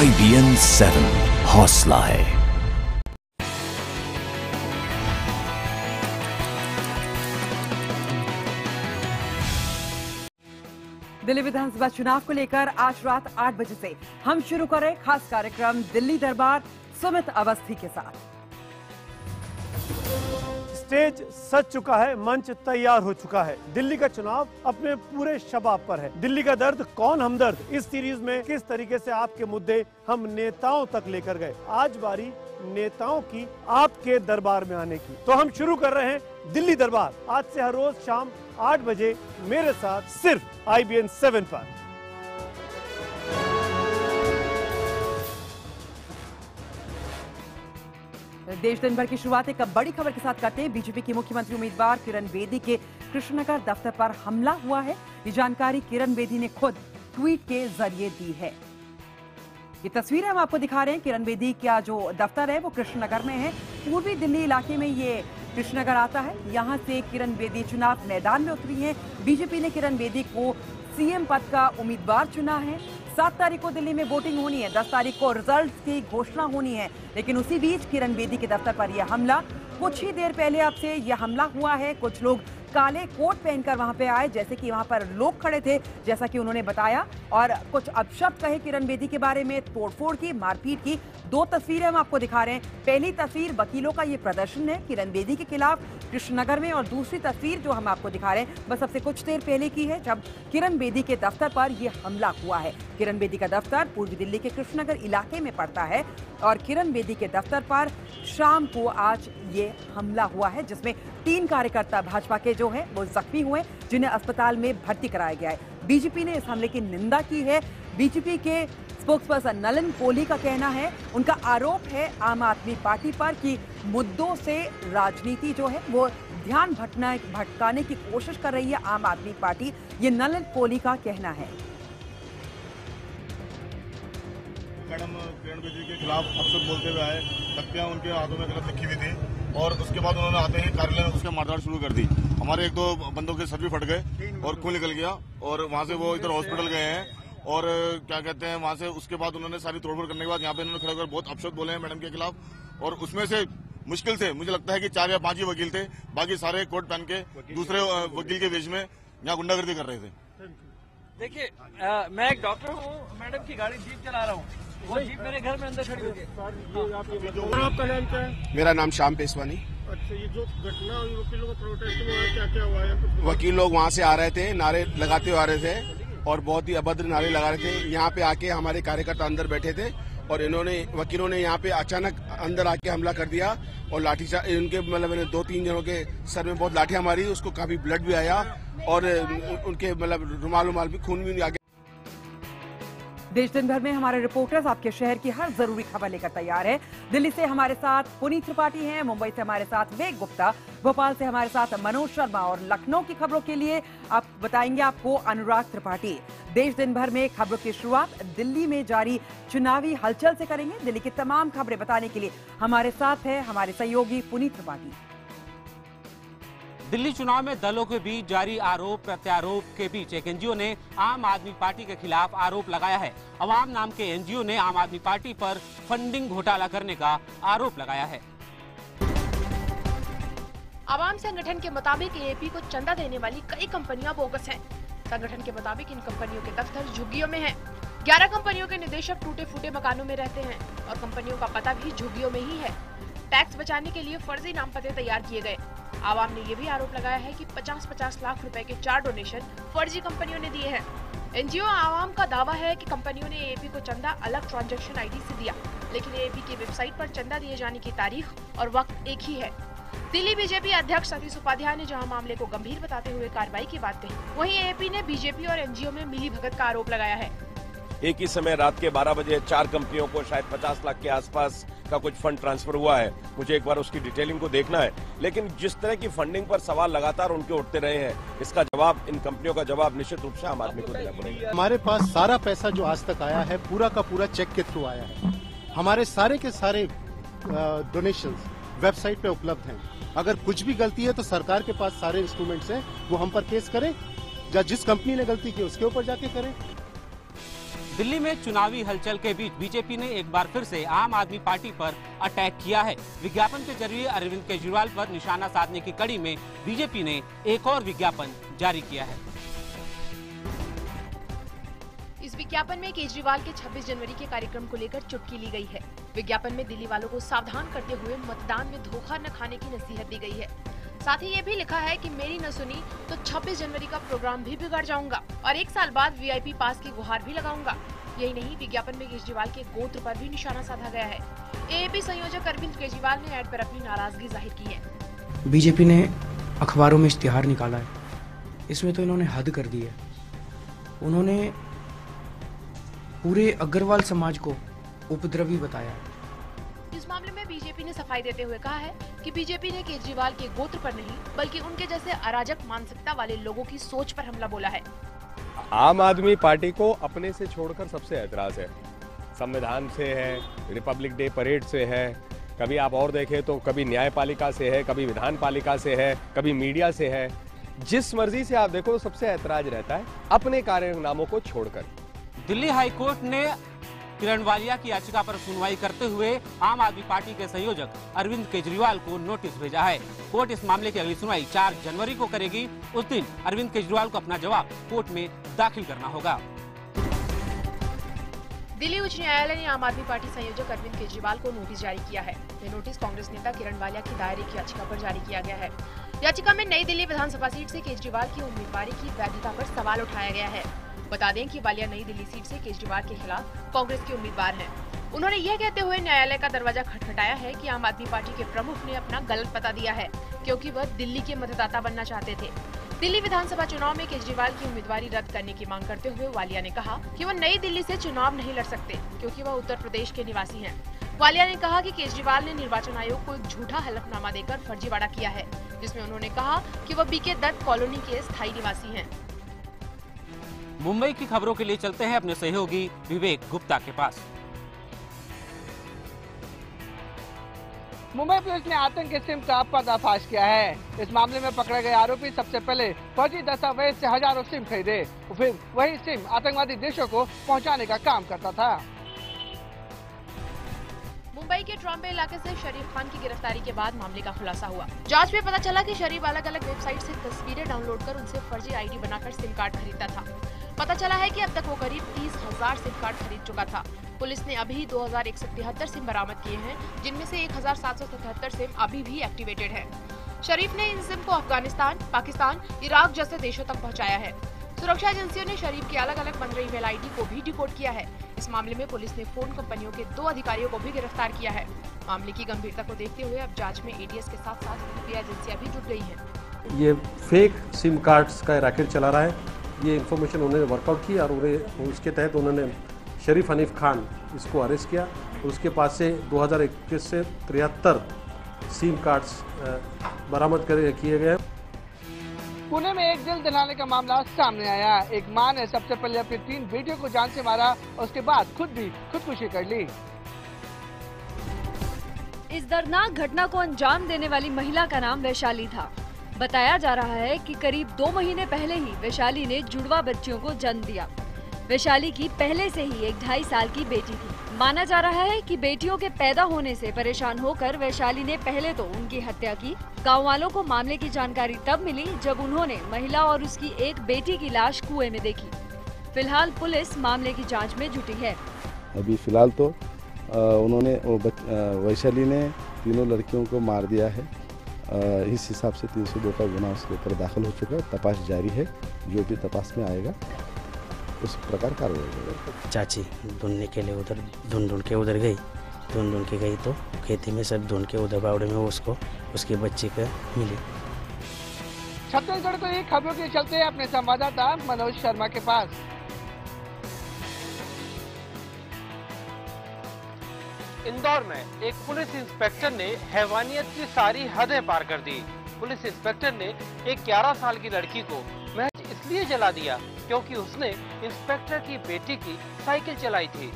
IBN 7 हौसला है। दिल्ली विधानसभा चुनाव को लेकर आज रात 8 बजे से हम शुरू करें खास कार्यक्रम दिल्ली दरबार सुमित अवस्थी के साथ। स्टेज सज चुका है, मंच तैयार हो चुका है। दिल्ली का चुनाव अपने पूरे शबाब पर है। दिल्ली का दर्द कौन हमदर्द इस सीरीज में किस तरीके से आपके मुद्दे हम नेताओं तक लेकर गए। आज बारी नेताओं की आपके दरबार में आने की, तो हम शुरू कर रहे हैं दिल्ली दरबार। आज से हर रोज शाम 8 बजे मेरे साथ सिर्फ IBN 7 पर। देश दिन भर की शुरुआत एक बड़ी खबर के साथ करते हैं। बीजेपी की मुख्यमंत्री उम्मीदवार किरण बेदी के कृष्णनगर दफ्तर पर हमला हुआ है। ये जानकारी किरण बेदी ने खुद ट्वीट के जरिए दी है। ये तस्वीरें हम आपको दिखा रहे हैं। किरण बेदी का जो दफ्तर है वो कृष्णनगर में है। पूर्वी दिल्ली इलाके में ये कृष्णनगर आता है। यहाँ से किरण बेदी चुनाव मैदान में उतरी हैं। बीजेपी ने किरण बेदी को CM पद का उम्मीदवार चुना है। 7 तारीख को दिल्ली में वोटिंग होनी है, 10 तारीख को रिजल्ट की घोषणा होनी है। लेकिन उसी बीच किरण बेदी के दफ्तर पर यह हमला, कुछ ही देर पहले आपसे यह हमला हुआ है। कुछ लोग काले कोट पहनकर वहां पे आए, जैसे कि वहां पर लोग खड़े थे, जैसा कि उन्होंने बताया, और कुछ अपशब्द कहे किरण बेदी के बारे में, तोड़फोड़ की, मारपीट की। 2 तस्वीरें हम आपको दिखा रहे हैं। पहली तस्वीर वकीलों का ये प्रदर्शन है किरण बेदी के खिलाफ कृष्णनगर में, और दूसरी तस्वीर जो हम आपको दिखा रहे हैं बस अब से कुछ देर पहले की है, जब किरण बेदी के दफ्तर पर यह हमला हुआ है। किरण बेदी का दफ्तर पूर्वी दिल्ली के कृष्णनगर इलाके में पड़ता है, और किरण बेदी के दफ्तर पर शाम को आज ये हमला हुआ है, जिसमें 3 कार्यकर्ता भाजपा के जो है वो जख्मी हुए, जिन्हें अस्पताल में भर्ती कराया गया है। बीजेपी ने इस हमले की निंदा की है। बीजेपी के स्पोक्सपर्सन नलिन कोहली का कहना है, उनका आरोप है आम आदमी पार्टी पर कि मुद्दों से राजनीति जो है वो ध्यान भटकाने की कोशिश कर रही है आम आदमी पार्टी। ये नलिन कोहली का कहना है। मैडम किरण बेदी के खिलाफ अपशब्द बोलते हुए आए, तख्तियां उनके हाथों में गलत लिखी हुई थी, और उसके बाद उन्होंने आते ही कार्यालय में उसके मारधाड़ शुरू कर दी। हमारे 1-2 बंदों के सर भी फट गए और खून निकल गया, और वहां से वो इधर हॉस्पिटल गए हैं। और क्या कहते हैं, वहां से उसके बाद उन्होंने सारी तोड़फोड़ करने के बाद यहाँ पे उन्होंने खड़े होकर बहुत अपशब्द बोले हैं मैडम के खिलाफ, और उसमें से मुश्किल से मुझे लगता है कि 4 या 5 ही वकील थे, बाकी सारे कोट पहन के दूसरे वकील के वेश में यहाँ गुंडागर्दी कर रहे थे। देखिए, मैं एक डॉक्टर हूँ, मैडम की गाड़ी जीप चला रहा हूँ, वो जीप मेरे घर में अंदर खड़ी हुई है। आपका नाम क्या है? मेरा नाम श्याम पेशवानी। अच्छा, ये जो घटना हुई वकीलों का प्रोटेस्ट में क्या क्या हुआ है? वकील लोग वहाँ से आ रहे थे, नारे लगाते हुए आ रहे थे, और बहुत ही अभद्र नारे लगा रहे थे। यहाँ पे आके हमारे कार्यकर्ता अंदर बैठे थे, और वकीलों ने यहाँ पे अचानक अंदर आके हमला कर दिया, और लाठीचार्ज उनके मतलब 2-3 जनों के सर में बहुत लाठियां मारी, उसको काफी ब्लड भी आया, और उनके मतलब रुमाल भी खून भी आ गया। देश दिन भर में हमारे रिपोर्टर्स आपके शहर की हर जरूरी खबर लेकर तैयार है। दिल्ली से हमारे साथ पुनीत त्रिपाठी हैं, मुंबई से हमारे साथ वेग गुप्ता, भोपाल से हमारे साथ मनोज शर्मा, और लखनऊ की खबरों के लिए आप बताएंगे आपको अनुराग त्रिपाठी। देश दिन भर में खबरों की शुरुआत दिल्ली में जारी चुनावी हलचल से करेंगे। दिल्ली की तमाम खबरें बताने के लिए हमारे साथ है हमारे सहयोगी पुनीत त्रिपाठी। दिल्ली चुनाव में दलों के बीच जारी आरोप प्रत्यारोप के बीच एक NGO ने आम आदमी पार्टी के खिलाफ आरोप लगाया है। अवाम नाम के NGO ने आम आदमी पार्टी पर फंडिंग घोटाला करने का आरोप लगाया है। अवाम संगठन के मुताबिक AAP को चंदा देने वाली कई कंपनियां बोगस हैं। संगठन के मुताबिक इन कंपनियों के दफ्तर झुग्गियों में हैं। 11 कंपनियों के निदेशक टूटे फूटे मकानों में रहते हैं, और कंपनियों का पता भी झुग्गियों में ही है। टैक्स बचाने के लिए फर्जी नाम पते तैयार किए गए। आवाम ने ये भी आरोप लगाया है कि 50-50 लाख रुपए के 4 डोनेशन फर्जी कंपनियों ने दिए हैं। NGO आवाम का दावा है कि कंपनियों ने AAP को चंदा अलग ट्रांजैक्शन ID से दिया, लेकिन AAP की वेबसाइट पर चंदा दिए जाने की तारीख और वक्त एक ही है। दिल्ली बीजेपी अध्यक्ष सतीश उपाध्याय ने जहां मामले को गंभीर बताते हुए कार्रवाई की बात कही, वहीं AAP ने बीजेपी और NGO में मिलीभगत का आरोप लगाया है। एक ही समय रात के 12 बजे 4 कंपनियों को शायद 50 लाख के आसपास का कुछ फंड ट्रांसफर हुआ है। मुझे एक बार उसकी डिटेलिंग को देखना है, लेकिन जिस तरह की फंडिंग पर सवाल लगातार उनके उठते रहे हैं, इसका जवाब, इन कंपनियों का जवाब निश्चित रूप से आम आदमी को देना पड़ेगा। हमारे पास सारा पैसा जो आज तक आया है पूरा का पूरा चेक के थ्रू आया है। हमारे सारे के सारे डोनेशंस वेबसाइट पे उपलब्ध हैं। अगर कुछ भी गलती है तो सरकार के पास सारे इंस्ट्रूमेंट्स हैं, वो हम पर केस करें, या जिस कंपनी ने गलती की उसके ऊपर जाके करें। दिल्ली में चुनावी हलचल के बीच बीजेपी ने एक बार फिर से आम आदमी पार्टी पर अटैक किया है। विज्ञापन के जरिए अरविंद केजरीवाल पर निशाना साधने की कड़ी में बीजेपी ने एक और विज्ञापन जारी किया है। इस विज्ञापन में केजरीवाल के 26 जनवरी के कार्यक्रम को लेकर चुटकी ली गई है। विज्ञापन में दिल्ली वालों को सावधान करते हुए मतदान में धोखा न खाने की नसीहत दी गई है। साथ ही ये भी लिखा है कि मेरी न सुनी तो 26 जनवरी का प्रोग्राम भी बिगाड़ जाऊंगा और 1 साल बाद वीआईपी पास की गुहार भी लगाऊंगा। यही नहीं, विज्ञापन में केजरीवाल के गोत्र पर भी निशाना साधा गया है। एएपी संयोजक अरविंद केजरीवाल ने ऐड पर अपनी नाराजगी जाहिर की है। बीजेपी ने अखबारों में इश्तिहार निकाला है, इसमें तो इन्होंने हद कर दी है। उन्होंने पूरे अग्रवाल समाज को उपद्रवी बताया है। इस मामले में बीजेपी ने सफाई देते हुए कहा है कि बीजेपी ने केजरीवाल के गोत्र पर नहीं बल्कि उनके जैसे अराजक मानसिकता वाले लोगों की सोच पर हमला बोला है। आम आदमी पार्टी को अपने से छोड़कर सबसे ऐतराज है। संविधान से है, रिपब्लिक डे परेड से है, कभी आप और देखें तो कभी न्यायपालिका से है, कभी विधान पालिका से है, कभी मीडिया से है। जिस मर्जी से आप देखो सबसे ऐतराज रहता है अपने कार्यनामों को छोड़कर। दिल्ली हाईकोर्ट ने किरण वालिया की याचिका पर सुनवाई करते हुए आम आदमी पार्टी के संयोजक अरविंद केजरीवाल को नोटिस भेजा है। कोर्ट इस मामले की अगली सुनवाई 4 जनवरी को करेगी। उस दिन अरविंद केजरीवाल को अपना जवाब कोर्ट में दाखिल करना होगा। दिल्ली उच्च न्यायालय ने आम आदमी पार्टी संयोजक अरविंद केजरीवाल को नोटिस जारी किया है। ये नोटिस कांग्रेस नेता किरण वालिया की दायर की याचिका पर जारी किया गया है। याचिका में नई दिल्ली विधानसभा सीट से केजरीवाल की उम्मीदवारी की वैधता पर सवाल उठाया गया है। बता दें कि वालिया नई दिल्ली सीट से केजरीवाल के खिलाफ कांग्रेस के उम्मीदवार हैं। उन्होंने यह कहते हुए न्यायालय का दरवाजा खटखटाया है कि आम आदमी पार्टी के प्रमुख ने अपना गलत पता दिया है, क्योंकि वह दिल्ली के मतदाता बनना चाहते थे। दिल्ली विधानसभा चुनाव में केजरीवाल की उम्मीदवारी रद्द करने की मांग करते हुए वालिया ने कहा कि वह नई दिल्ली से चुनाव नहीं लड़ सकते, क्योंकि वह उत्तर प्रदेश के निवासी हैं। वालिया ने कहा कि केजरीवाल ने निर्वाचन आयोग को एक झूठा हलफनामा देकर फर्जीवाड़ा किया है, जिसमें उन्होंने कहा कि वह बीके दत्त कॉलोनी के स्थायी निवासी हैं। मुंबई की खबरों के लिए चलते हैं अपने सहयोगी विवेक गुप्ता के पास। मुंबई पुलिस ने आतंकी सिम का पर्दाफाश किया है। इस मामले में पकड़े गए आरोपी सबसे पहले फर्जी दस्तावेज से हजारों सिम खरीदे, फिर वही सिम आतंकवादी देशों को पहुंचाने का काम करता था। मुंबई के ट्रॉम्बे इलाके से शरीफ खान की गिरफ्तारी के बाद मामले का खुलासा हुआ। जांच में पता चला कि शरीफ अलग अलग वेबसाइट से तस्वीरें डाउनलोड कर उनसे फर्जी आईडी बनाकर सिम कार्ड खरीदता था। पता चला है कि अब तक वो करीब 30,000 सिम कार्ड खरीद चुका था। पुलिस ने अभी 2173 सिम बरामद किए हैं, जिनमें से 1777 सिम अभी भी एक्टिवेटेड है। शरीफ ने इन सिम को अफगानिस्तान, पाकिस्तान, इराक जैसे देशों तक पहुंचाया है। सुरक्षा एजेंसियों ने शरीफ की अलग अलग 15 ईमेल आईडी को भी डिकोड किया है। इस मामले में पुलिस ने फोन कंपनियों के 2 अधिकारियों को भी गिरफ्तार किया है। मामले की गंभीरता को देखते हुए अब जांच में एटीएस के साथ साथ खुफिया एजेंसियां भी जुट गई हैं। ये फेक सिम कार्ड्स का रैकेट चला रहा है, ये इन्फॉर्मेशन उन्होंने वर्कआउट की और उन्हें उसके तहत उन्होंने शरीफ हनीफ खान इसको अरेस्ट किया और उसके पास से 2021 से 73 सिम कार्ड्स बरामद किए गए। पुणे में एक दिल दहलाने का मामला सामने आया। एक मां ने सबसे पहले अपनी 3 बेटियों को जान से मारा और उसके बाद खुद भी खुदकुशी कर ली। इस दर्दनाक घटना को अंजाम देने वाली महिला का नाम वैशाली था। बताया जा रहा है कि करीब 2 महीने पहले ही वैशाली ने जुड़वा बच्चियों को जन्म दिया। वैशाली की पहले से ही एक 2.5 साल की बेटी थी। माना जा रहा है कि बेटियों के पैदा होने से परेशान होकर वैशाली ने पहले तो उनकी हत्या की। गाँव वालों को मामले की जानकारी तब मिली जब उन्होंने महिला और उसकी एक बेटी की लाश कुएं में देखी। फिलहाल पुलिस मामले की जाँच में जुटी है। अभी फिलहाल तो उन्होंने वैशाली ने तीनों लड़कियों को मार दिया है। इस हिसाब से 302 का गुना उसके ऊपर दाखिल हो चुका है। तपास जारी है, जो भी तपास में आएगा उस प्रकार कार्रवाई होगी। चाची ढूंढने के लिए उधर ढूंढ के उधर गई, ढूंढ के गई तो खेती में सब ढूंढ के उधर बावड़े में उसको उसके बच्चे को मिली। छत्तीसगढ़ को एक खबरों के चलते अपने संवाददाता मनोज शर्मा के पास। इंदौर में एक पुलिस इंस्पेक्टर ने हैवानियत की सारी हदें पार कर दी। पुलिस इंस्पेक्टर ने एक 11 साल की लड़की को महज इसलिए जला दिया क्योंकि उसने इंस्पेक्टर की बेटी की साइकिल चलाई थी।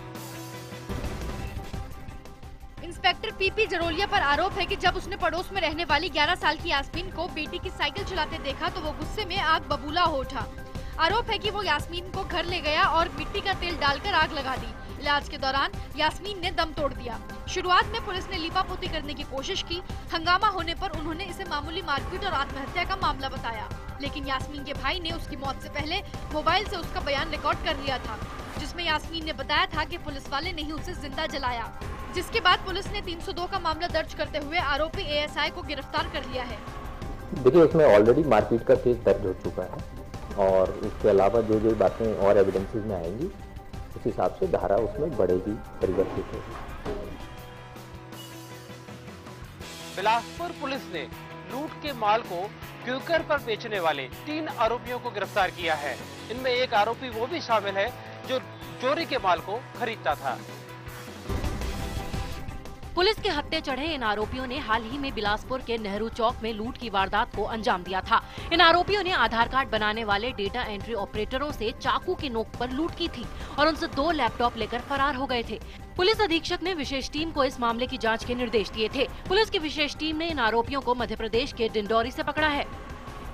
इंस्पेक्टर पीपी जरोलिया पर आरोप है कि जब उसने पड़ोस में रहने वाली 11 साल की यास्मीन को बेटी की साइकिल चलाते देखा तो वो गुस्से में आग बबूला हो उठा। आरोप है कि वो यास्मीन को घर ले गया और मिट्टी का तेल डालकर आग लगा दी। इलाज के दौरान यास्मीन ने दम तोड़ दिया। शुरुआत में पुलिस ने लीपापोती करने की कोशिश की। हंगामा होने पर उन्होंने इसे मामूली मारपीट और आत्महत्या का मामला बताया, लेकिन यास्मीन के भाई ने उसकी मौत से पहले मोबाइल से उसका बयान रिकॉर्ड कर लिया था, जिसमें यास्मीन ने बताया था कि पुलिस वाले ने ही उसे जिंदा जलाया। जिसके बाद पुलिस ने 302 का मामला दर्ज करते हुए आरोपी एएसआई को गिरफ्तार कर लिया है। देखिए, इसमें ऑलरेडी मारपीट का केस दर्ज हो चुका है और इसके अलावा जो जो बातें और एविडेंसेस में आएंगी उस हिसाब से धारा उसमें बढ़ेगी, परिवर्तित होगी। बिलासपुर पुलिस ने लूट के माल को क्यूकर पर बेचने वाले 3 आरोपियों को गिरफ्तार किया है। इनमें एक आरोपी वो भी शामिल है जो चोरी के माल को खरीदता था। पुलिस के हत्थे चढ़े इन आरोपियों ने हाल ही में बिलासपुर के नेहरू चौक में लूट की वारदात को अंजाम दिया था। इन आरोपियों ने आधार कार्ड बनाने वाले डेटा एंट्री ऑपरेटरों से चाकू की नोक पर लूट की थी और उनसे 2 लैपटॉप लेकर फरार हो गए थे। पुलिस अधीक्षक ने विशेष टीम को इस मामले की जांच के निर्देश दिए थे। पुलिस की विशेष टीम ने इन आरोपियों को मध्य प्रदेश के डिंडौरी से पकड़ा है।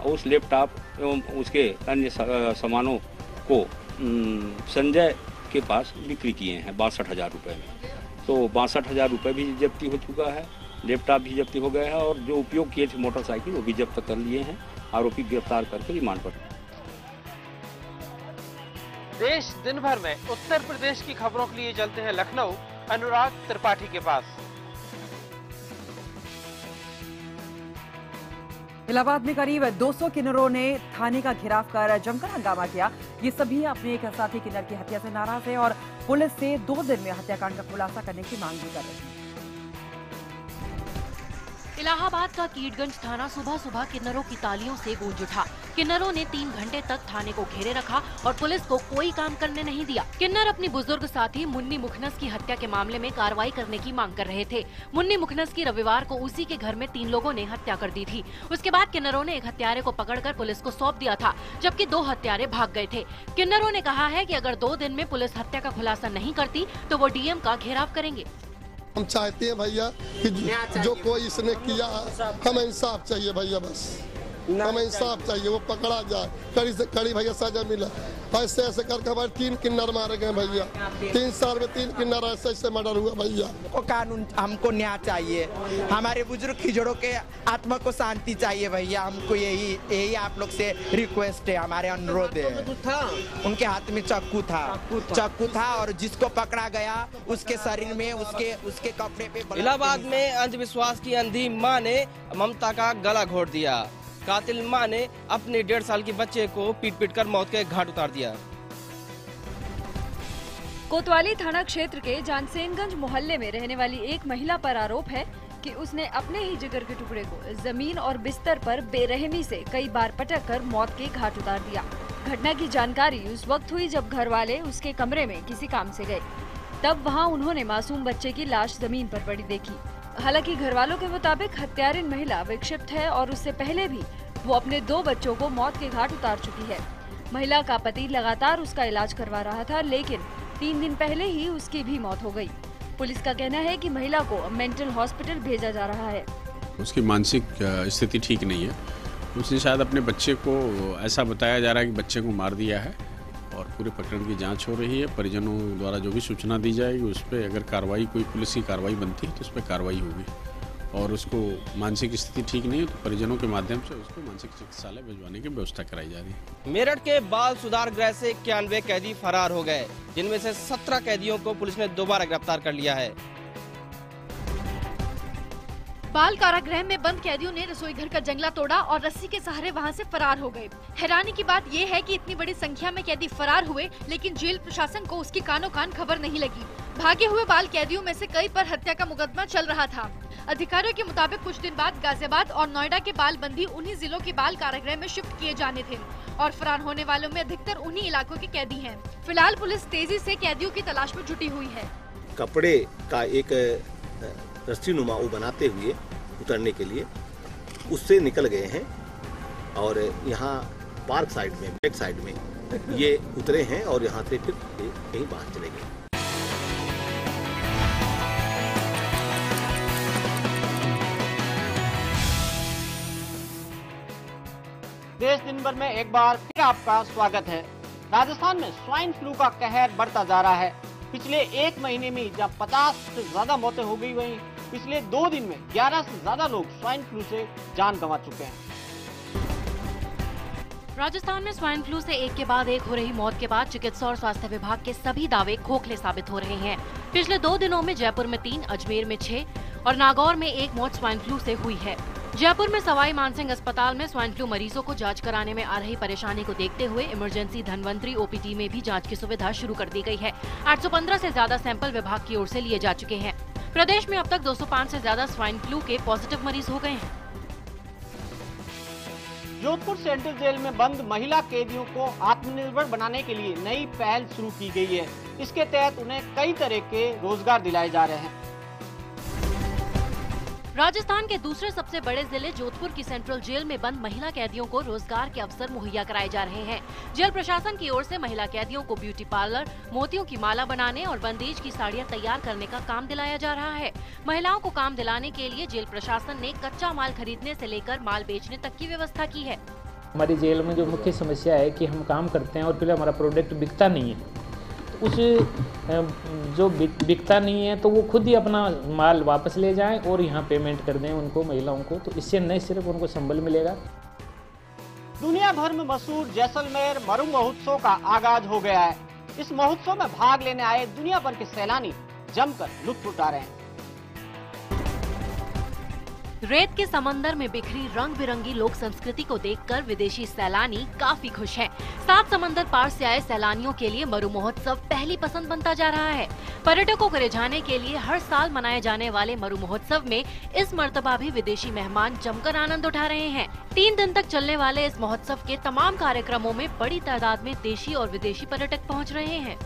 उस लैपटॉप एवं उसके अन्य सामानों को संजय के पास बिक्री किए हैं 62,000 रुपए में। तो 62,000 रुपए भी जब्ती हो चुका है, लैपटॉप भी जब्ती हो गया है और जो उपयोग किए थे मोटरसाइकिल वो भी जब्त कर लिए हैं। आरोपी गिरफ्तार करके रिमांड पर। देश दिन भर में उत्तर प्रदेश की खबरों के लिए चलते हैं लखनऊ अनुराग त्रिपाठी के पास। इलाहाबाद में करीब 200 किन्नरों ने थाने का घेराव कर जमकर हंगामा किया। ये सभी अपने एक साथी किन्नर की हत्या से नाराज है और पुलिस से 2 दिन में हत्याकांड का खुलासा करने की मांग भी कर रहे हैं। इलाहाबाद का कीटगंज थाना सुबह सुबह किन्नरों की तालियों से गूंज उठा। किन्नरों ने 3 घंटे तक थाने को घेरे रखा और पुलिस को कोई काम करने नहीं दिया। किन्नर अपनी बुजुर्ग साथी मुन्नी मुखनस की हत्या के मामले में कार्रवाई करने की मांग कर रहे थे। मुन्नी मुखनस की रविवार को उसी के घर में 3 लोगों ने हत्या कर दी थी। उसके बाद किन्नरों ने एक हत्यारे को पकड़कर पुलिस को सौंप दिया था, जबकि 2 हत्यारे भाग गए थे। किन्नरों ने कहा है कि अगर 2 दिन में पुलिस हत्या का खुलासा नहीं करती तो वो डीएम का घेराव करेंगे। हम चाहते हैं भैया कि जो कोई इसने किया हमें इंसाफ चाहिए भैया, बस हमें इंसाफ चाहिए, वो पकड़ा जाए, कड़ी से कड़ी भैया सजा मिला। ऐसे ऐसे करके हमारे 3 किन्नर मारे गए भैया, 3 साल में 3 किन्नर ऐसे ऐसे मर्डर हुआ भैया। को कानून हमको न्याय चाहिए, हमारे बुजुर्ग खिजड़ों के आत्मा को शांति चाहिए भैया। हमको यही आप लोग से रिक्वेस्ट है, हमारे अनुरोध है। उनके हाथ में चाकू था और जिसको पकड़ा गया उसके शरीर में उसके कपड़े पे। इलाहाबाद में अंधविश्वास की अंधी मां ने ममता का गला घोट दिया। कातिल मां ने अपने 1.5 साल के बच्चे को पीट कर मौत के घाट उतार दिया। कोतवाली थाना क्षेत्र के जानसेनगंज मोहल्ले में रहने वाली एक महिला पर आरोप है कि उसने अपने ही जिगर के टुकड़े को जमीन और बिस्तर पर बेरहमी से कई बार पटक कर मौत के घाट उतार दिया। घटना की जानकारी उस वक्त हुई जब घर वाले उसके कमरे में किसी काम से गए। तब वहां उन्होंने मासूम बच्चे की लाश जमीन पर पड़ी देखी। हालांकि घर वालों के मुताबिक हत्यारिन महिला विक्षिप्त है और उससे पहले भी वो अपने 2 बच्चों को मौत के घाट उतार चुकी है। महिला का पति लगातार उसका इलाज करवा रहा था, लेकिन 3 दिन पहले ही उसकी भी मौत हो गई। पुलिस का कहना है कि महिला को मेंटल हॉस्पिटल भेजा जा रहा है। उसकी मानसिक स्थिति ठीक नहीं है। उसने शायद अपने बच्चे को, ऐसा बताया जा रहा है कि बच्चे को मार दिया है और पूरे प्रकरण की जांच हो रही है। परिजनों द्वारा जो भी सूचना दी जाएगी उस पर अगर कार्रवाई, कोई पुलिस की कार्रवाई बनती है तो उस पर कार्रवाई होगी। और उसको मानसिक स्थिति ठीक नहीं है तो परिजनों के माध्यम से उसको मानसिक चिकित्सालय भिजवाने की व्यवस्था कराई जा रही है। मेरठ के बाल सुधार गृह से 91 कैदी फरार हो गए, जिनमें से 17 कैदियों को पुलिस ने दोबारा गिरफ्तार कर लिया है। बाल कारागृह में बंद कैदियों ने रसोई घर का जंगला तोड़ा और रस्सी के सहारे वहां से फरार हो गए। हैरानी की बात यह है कि इतनी बड़ी संख्या में कैदी फरार हुए, लेकिन जेल प्रशासन को उसकी कानों कान खबर नहीं लगी। भागे हुए बाल कैदियों में से कई पर हत्या का मुकदमा चल रहा था। अधिकारियों के मुताबिक कुछ दिन बाद गाजियाबाद और नोएडा के बाल बंदी उन्हीं जिलों के बाल कारागृह में शिफ्ट किए जाने थे और फरार होने वालों में अधिकतर उन्हीं इलाकों के कैदी हैं। फिलहाल पुलिस तेजी से कैदियों की तलाश में जुटी हुई है। कपड़े का एक रस्सी नुमा वो बनाते हुए उतरने के लिए उससे निकल गए हैं और यहाँ पार्क साइड में, बैक साइड में ये उतरे हैं और यहाँ से फिर कहीं बाहर चले गए। देश दिन भर में एक बार फिर आपका स्वागत है। राजस्थान में स्वाइन फ्लू का कहर बढ़ता जा रहा है। पिछले एक महीने में जब 50 से ज्यादा मौतें हो गई, वहीं पिछले 2 दिन में 11 से ज्यादा लोग स्वाइन फ्लू से जान गंवा चुके हैं। राजस्थान में स्वाइन फ्लू से एक के बाद एक हो रही मौत के बाद चिकित्सा और स्वास्थ्य विभाग के सभी दावे खोखले साबित हो रहे हैं। पिछले 2 दिनों में जयपुर में 3, अजमेर में 6 और नागौर में 1 मौत स्वाइन फ्लू से हुई है। जयपुर में सवाई मानसिंह अस्पताल में स्वाइन फ्लू मरीजों को जांच कराने में आ रही परेशानी को देखते हुए इमरजेंसी धन्वंतरी ओपीडी में भी जांच की सुविधा शुरू कर दी गई है। 815 से ज्यादा सैंपल विभाग की ओर से लिए जा चुके हैं। प्रदेश में अब तक 205 से ज्यादा स्वाइन फ्लू के पॉजिटिव मरीज हो गए हैं। जोधपुर सेंट्रल जेल में बंद महिला कैदियों को आत्मनिर्भर बनाने के लिए नई पहल शुरू की गई है। इसके तहत उन्हें कई तरह के रोजगार दिलाए जा रहे हैं। राजस्थान के दूसरे सबसे बड़े जिले जोधपुर की सेंट्रल जेल में बंद महिला कैदियों को रोजगार के अवसर मुहैया कराए जा रहे हैं। जेल प्रशासन की ओर से महिला कैदियों को ब्यूटी पार्लर, मोतियों की माला बनाने और बंदेज की साड़ियां तैयार करने का काम दिलाया जा रहा है। महिलाओं को काम दिलाने के लिए जेल प्रशासन ने कच्चा माल खरीदने से लेकर माल बेचने तक की व्यवस्था की है। हमारी जेल में जो मुख्य समस्या है कि हम काम करते हैं और फिर हमारा प्रोडक्ट बिकता नहीं है। उस जो बिकता नहीं है तो वो खुद ही अपना माल वापस ले जाएं और यहाँ पेमेंट कर दें उनको, महिलाओं को। तो इससे न सिर्फ उनको संबल मिलेगा। दुनिया भर में मशहूर जैसलमेर मरु महोत्सव का आगाज हो गया है। इस महोत्सव में भाग लेने आए दुनिया भर के सैलानी जमकर लुत्फ उठा रहे हैं। रेत के समंदर में बिखरी रंग बिरंगी लोक संस्कृति को देखकर विदेशी सैलानी काफी खुश हैं। 7 समंदर पार से आए सैलानियों के लिए मरु महोत्सव पहली पसंद बनता जा रहा है। पर्यटकों को रिझाने के लिए हर साल मनाए जाने वाले मरु महोत्सव में इस मर्तबा भी विदेशी मेहमान जमकर आनंद उठा रहे हैं। 3 दिन तक चलने वाले इस महोत्सव के तमाम कार्यक्रमों में बड़ी तादाद में देशी और विदेशी पर्यटक पहुँच रहे हैं।